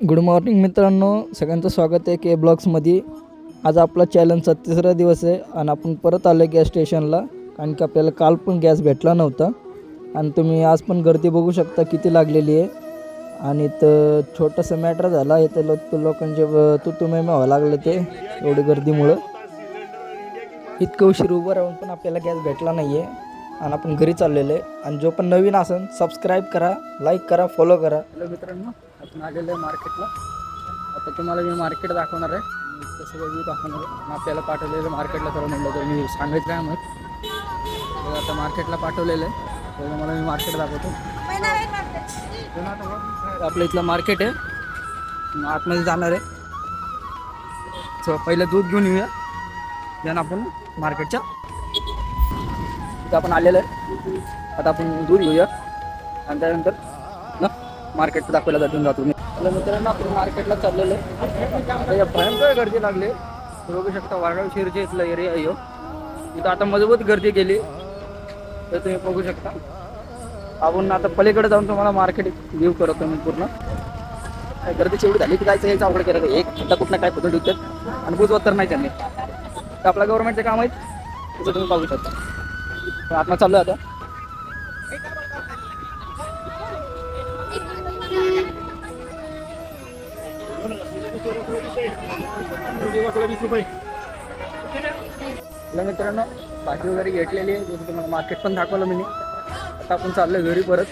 Good morning मित्रांनो, सगळ्यांचं स्वागत आहे के ब्लॉग्समध्ये. आज आपला चॅलेंजचा तिसरा दिवस आहे आणि आपण परत आलो गॅस स्टेशनला, कारण की आपल्याला काल पण गॅस भेटला नव्हता. आणि तुम्ही आज पण गर्दी बघू शकता किती लागलेली आहे. आणि तर छोटंसं मॅटर झाला आहे, तर लोकांचे तुतुमे व्हावं लागले ते एवढी गर्दीमुळं. इतकं उशीर उभं राहून पण आपल्याला गॅस भेटला नाही आहे आणि आपण घरी चाललेलो आहे. आणि जो पण नवीन असेल सबस्क्राईब करा, लाईक करा, फॉलो करा. हॅलो मित्रांनो, आपण आलेलो आहे मार्केटला. आता तुम्हाला मी मार्केट दाखवणार आहे, कसं वेगळी दाखवणार आहे. आपल्याला पाठवलेलं मार्केटला तर म्हणलं तर मी सांगायचं आहे मग आता मार्केटला पाठवलेलं आहे, तर मला मी मार्केट दाखवतो. आपलं इथलं मार्केट आहे, आतमध्ये जाणार आहे. सो पहिलं दूध घेऊन येऊया, देन आपण मार्केटच्या इथं आपण आलेलं आहे. आता आपण दूध घेऊया आणि त्यानंतर ना मार्केट दाखवायला जातो मी. मित्रांनो, आपण मार्केटला चाललेलं आहे. भयंकर गर्दी लागली, बघू शकता. वारगाव शिरचे इथलं एरिया आहे. इथं आता मजबूत गर्दी केली, तर तुम्ही बघू शकता. आपण आता पलीकडे जाऊन तुम्हाला मार्केट व्ह्यू करतो मी पूर्ण. गर्दीची एवढी झाली की जायचं यायचं अवघड केलं. एक खड्डा कुठला काय पद्धत ठेवतात आणि बुजवत तर नाही त्यांनी. तर आपल्या गव्हर्नमेंटचे काम आहेत, तसं तुम्ही पाहू शकता. आत्मा चालू आहे आता. मित्रांनो, भाजी वगैरे घेतलेली आहे, जसं तुम्हाला मार्केट पण दाखवलं मी. आता आपण चाललोय घरी परत.